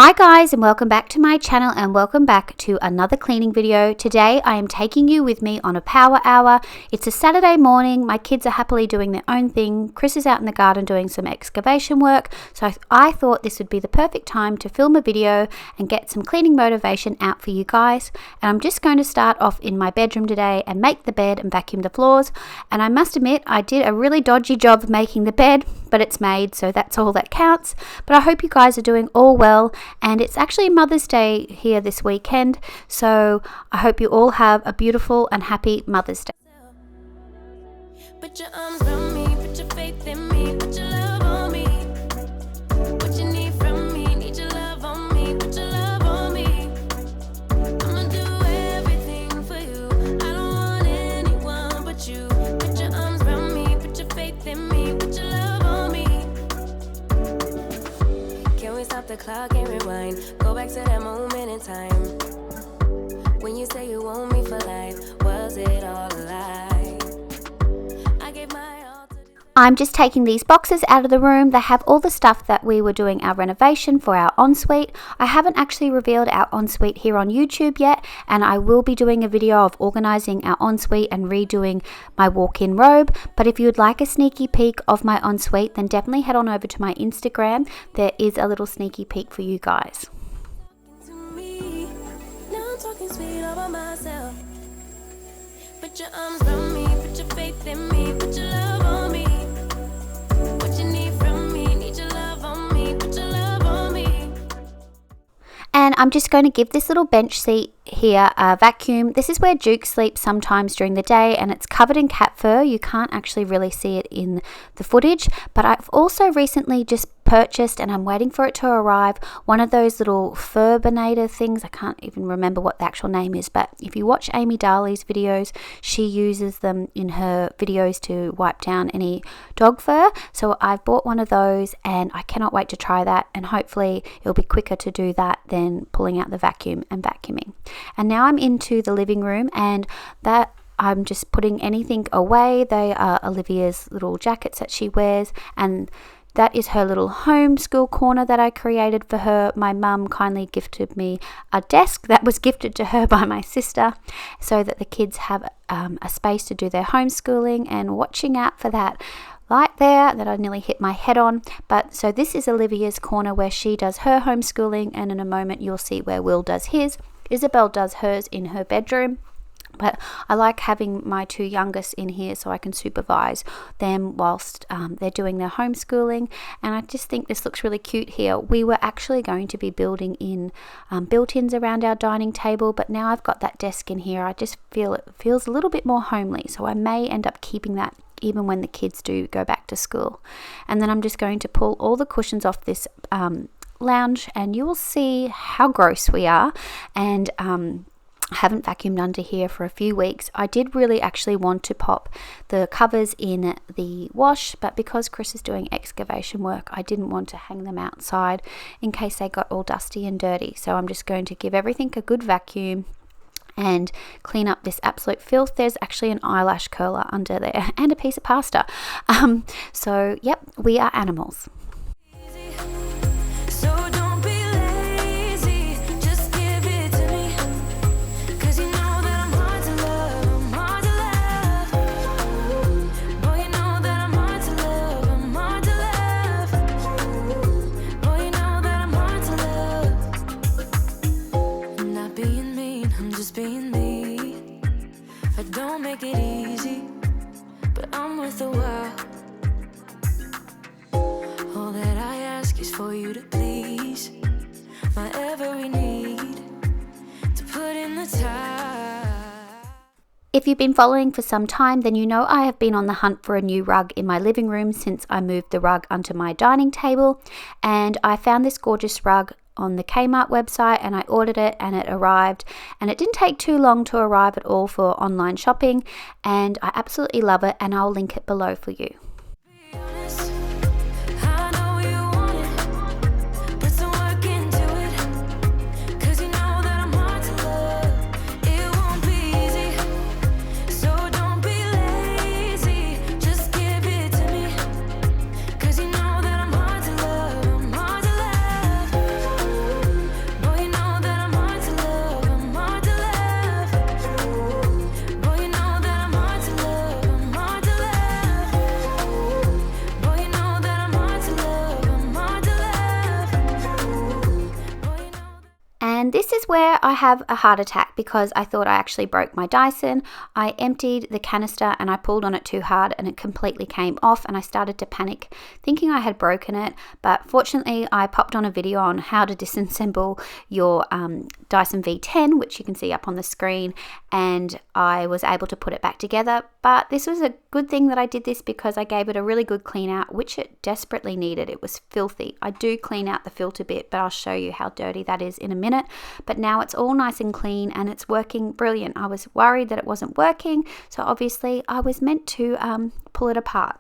Hi guys, and welcome back to my channel and welcome back to another cleaning video. Today I am taking you with me on a power hour. It's a Saturday morning. My kids are happily doing their own thing. Chris is out in the garden doing some excavation work. So I thought this would be the perfect time to film a video and get some cleaning motivation out for you guys. And I'm just going to start off in my bedroom today and make the bed and vacuum the floors. And I must admit, I did a really dodgy job of making the bed, but it's made, so that's all that counts. But I hope you guys are doing all well. And it's actually Mother's Day here this weekend, so I hope you all have a beautiful and happy Mother's Day. Put your arms around me, put your faith in me, put your love on me. What you need from me, need your love on me, put your love on me. I'ma do everything for you, I don't want anyone but you. Put your arms around me, put your faith in me, put your love on me. Can we stop the clock and rewind? Go back to that moment in time when you say you want me for life. Was it all a lie? I gave my all to I'm just taking these boxes out of the room. They have all the stuff that we were doing our renovation for our ensuite. I haven't actually revealed our ensuite here on YouTube yet, and I will be doing a video of organizing our ensuite and redoing my walk-in robe. But if you would like a sneaky peek of my ensuite, then definitely head on over to my Instagram. There is a little sneaky peek for you guys. to me. Now I'm talking sweet all by myself. Put your arms around me, put your faith in me, put your love on me. What you need from me, need your love on me, put your love on me. And I'm just going to give this little bench seat here a vacuum. This is where Duke sleeps sometimes during the day, and it's covered in cat fur. You can't actually really see it in the footage, but I've also recently just purchased, and I'm waiting for it to arrive, one of those little Furbinator things. I can't even remember what the actual name is, but if you watch Amy Darley's videos, she uses them in her videos to wipe down any dog fur. So I've bought one of those, and I cannot wait to try that, and hopefully it'll be quicker to do that than pulling out the vacuum and vacuuming. And now I'm into the living room, and that I'm just putting anything away. They are Olivia's little jackets that she wears, and that is her little homeschool corner that I created for her. My mum kindly gifted me a desk that was gifted to her by my sister, so that the kids have a space to do their homeschooling. And watching out for that light there that I nearly hit my head on. But so this is Olivia's corner where she does her homeschooling, and in a moment you'll see where Will does his. Isabel does hers in her bedroom. But I like having my two youngest in here so I can supervise them whilst they're doing their homeschooling. And I just think this looks really cute here. We were actually going to be building in built-ins around our dining table, but now I've got that desk in here. I just feel it feels a little bit more homely, so I may end up keeping that even when the kids do go back to school. And then I'm just going to pull all the cushions off this lounge, and you will see how gross we are. And I haven't vacuumed under here for a few weeks. I did really actually want to pop the covers in the wash, but because Chris is doing excavation work, I didn't want to hang them outside in case they got all dusty and dirty. So I'm just going to give everything a good vacuum and clean up this absolute filth. There's actually an eyelash curler under there and a piece of pasta. So yep, we are animals. So don't be lazy, just give it to me. 'Cause you know that I'm hard to love, I'm hard to love. Boy, you know that I'm hard to love, I'm hard to love. Boy, you know that I'm hard to love. I'm not being mean, I'm just being me. I don't make it easy, but I'm worth the world. All that I ask is for you to please my every need, to put in the time. If you've been following for some time, then you know I have been on the hunt for a new rug in my living room since I moved the rug onto my dining table. And I found this gorgeous rug on the Kmart website, and I ordered it and it arrived, and it didn't take too long to arrive at all for online shopping, and I absolutely love it, and I'll link it below for you. Be honest, I know you want it. Put some work into it. 'Cause you know that I'm hard to love. It won't be easy. So don't be lazy. Just give it to me. 'Cause you know that I'm hard to love. I'm hard to love. where I have a heart attack because I thought I actually broke my Dyson. I emptied the canister and I pulled on it too hard and it completely came off, and I started to panic thinking I had broken it. But fortunately I popped on a video on how to disassemble your Dyson V10, which you can see up on the screen, and I was able to put it back together. But this was a good thing that I did this because I gave it a really good clean out, which it desperately needed. It was filthy. I do clean out the filter bit, but I'll show you how dirty that is in a minute. But now it's all nice and clean and it's working brilliant. I was worried that it wasn't working, so obviously I was meant to pull it apart.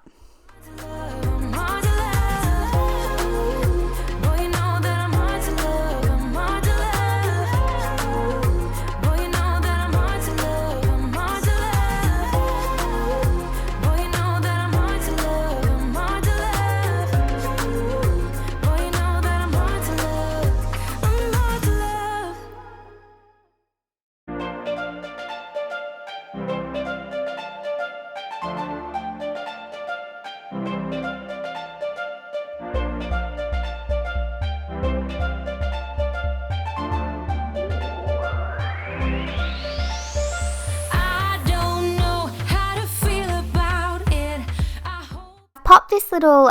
Pop this little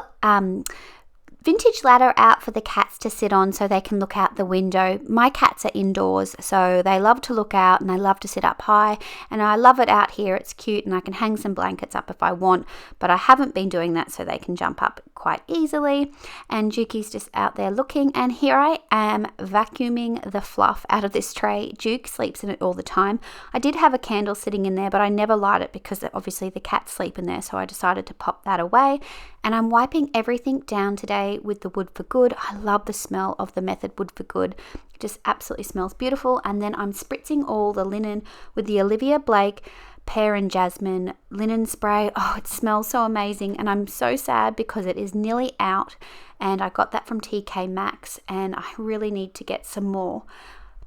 vintage ladder out for the cats to sit on so they can look out the window. My cats are indoors, so they love to look out and they love to sit up high, and I love it out here. It's cute and I can hang some blankets up if I want, but I haven't been doing that so they can jump up quite easily. And Jukey's just out there looking, and here I am vacuuming the fluff out of this tray. Duke sleeps in it all the time. I did have a candle sitting in there, but I never light it because obviously the cats sleep in there, so I decided to pop that away. And I'm wiping everything down today with the Wood for Good. I love the smell of the Method Wood for Good. It just absolutely smells beautiful. And then I'm spritzing all the linen with the Olivia Blake Pear and Jasmine linen spray. Oh, it smells so amazing, and I'm so sad because it is nearly out, and I got that from TK Maxx and I really need to get some more.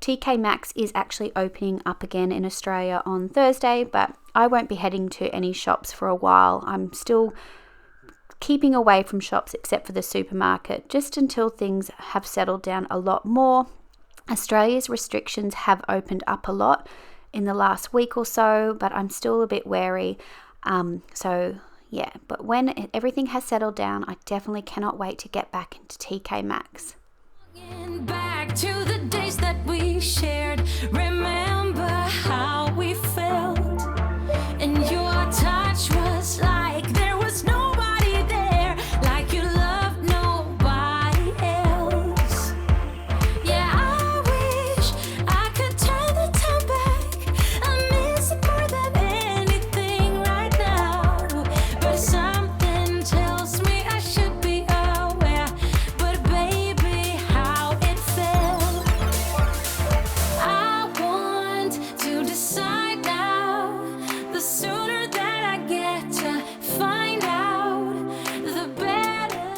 TK Maxx is actually opening up again in Australia on Thursday, but I won't be heading to any shops for a while. I'm still keeping away from shops except for the supermarket, just until things have settled down a lot more. Australia's restrictions have opened up a lot in the last week or so, but I'm still a bit wary. So yeah, but when everything has settled down, I definitely cannot wait to get back into TK Maxx. Back to the days that we shared. Remember how we felt, and your touch was like there was nobody there, like you loved nobody else. Yeah, I wish I could turn the time back. I miss it more than anything right now, but something tells me I should be aware. But baby, how it felt. I want to decide now. The sooner that I get to find out, the better.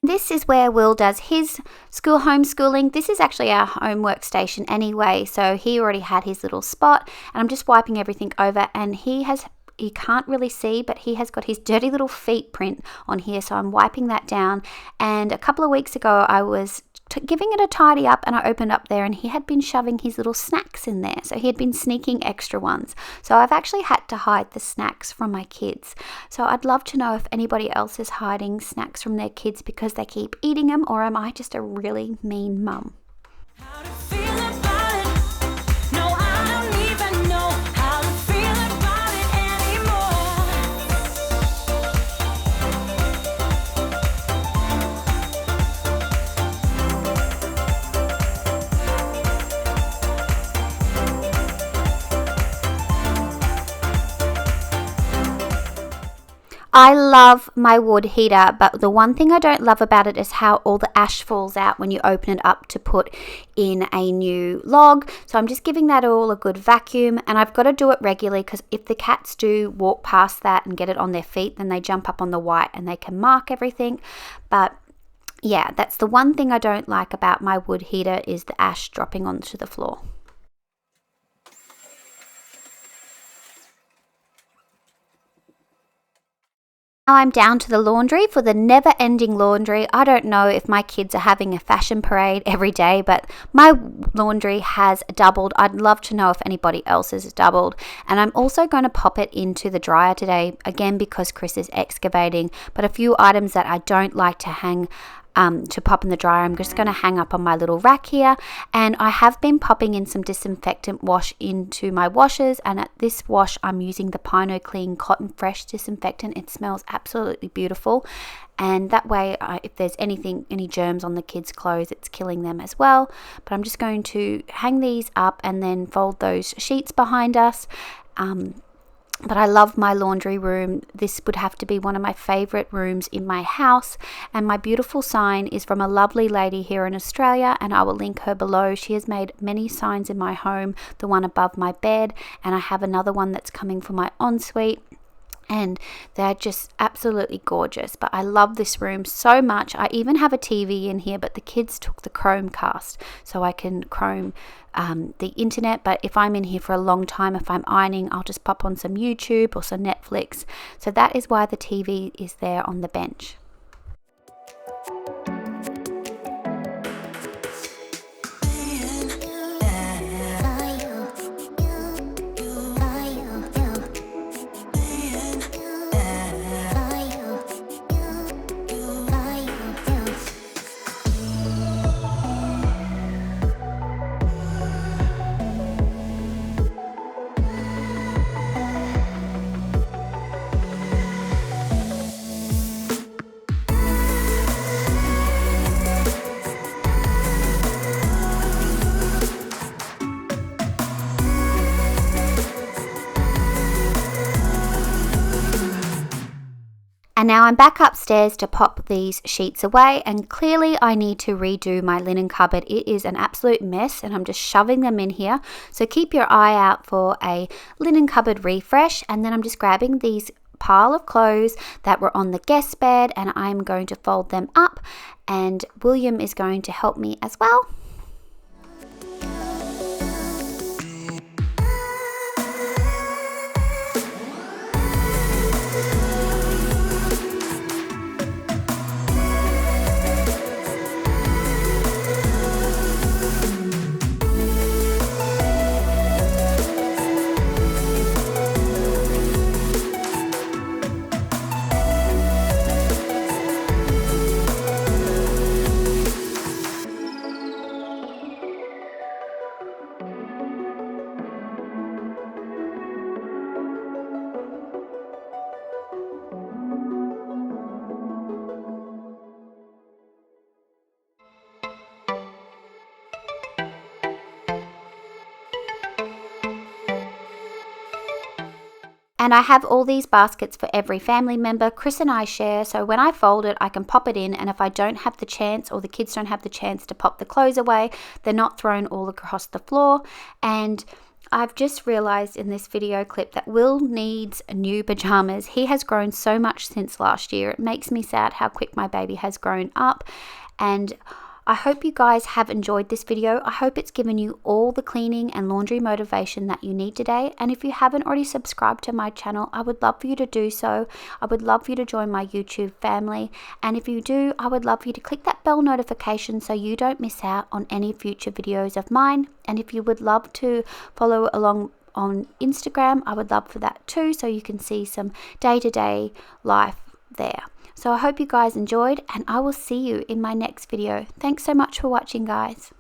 This is where Will does his school homeschooling. This is actually our home workstation anyway, so he already had his little spot, and I'm just wiping everything over, and you can't really see, but he has got his dirty little feet print on here, so I'm wiping that down. And a couple of weeks ago I was giving it a tidy up, and I opened up there and he had been shoving his little snacks in there, so he had been sneaking extra ones. So I've actually had to hide the snacks from my kids. So I'd love to know if anybody else is hiding snacks from their kids because they keep eating them, or am I just a really mean mum? How to feel about it? No, I don't even know how to feel about it I love my wood heater, but the one thing I don't love about it is how all the ash falls out when you open it up to put in a new log. So I'm just giving that all a good vacuum, and I've got to do it regularly because if the cats do walk past that and get it on their feet, then they jump up on the white and they can mark everything. But yeah, that's the one thing I don't like about my wood heater, is the ash dropping onto the floor. Now I'm down to the laundry for the never-ending laundry. I don't know if my kids are having a fashion parade every day, but my laundry has doubled. I'd love to know if anybody else has doubled. And I'm also going to pop it into the dryer today, again because Chris is excavating. But a few items that I don't like to hang to pop in the dryer, I'm just going to hang up on my little rack here. And I have been popping in some disinfectant wash into my washers, and at this wash I'm using the Pino Clean Cotton Fresh disinfectant. It smells absolutely beautiful, and that way if there's any germs on the kids' clothes, it's killing them as well. But I'm just going to hang these up and then fold those sheets behind us. But I love my laundry room. This would have to be one of my favorite rooms in my house. And my beautiful sign is from a lovely lady here in Australia, and I will link her below. She has made many signs in my home, the one above my bed, and I have another one that's coming for my ensuite. And they're just absolutely gorgeous. But I love this room so much. I even have a TV in here, but the kids took the Chromecast, so I can Chrome the internet. But if I'm in here for a long time, if I'm ironing, I'll just pop on some YouTube or some Netflix. So that is why the TV is there on the bench. And now I'm back upstairs to pop these sheets away, and clearly I need to redo my linen cupboard. It is an absolute mess and I'm just shoving them in here. So keep your eye out for a linen cupboard refresh. And then I'm just grabbing these pile of clothes that were on the guest bed and I'm going to fold them up, and William is going to help me as well. And I have all these baskets for every family member. Chris and I share, so when I fold it, I can pop it in, and if I don't have the chance or the kids don't have the chance to pop the clothes away, they're not thrown all across the floor. And I've just realized in this video clip that Will needs new pajamas. He has grown so much since last year. It makes me sad how quick my baby has grown up. And I hope you guys have enjoyed this video. I hope it's given you all the cleaning and laundry motivation that you need today. And if you haven't already subscribed to my channel, I would love for you to do so. I would love for you to join my YouTube family. And if you do, I would love for you to click that bell notification so you don't miss out on any future videos of mine. And if you would love to follow along on Instagram, I would love for that too, so you can see some day-to-day life there. So I hope you guys enjoyed, and I will see you in my next video. Thanks so much for watching, guys.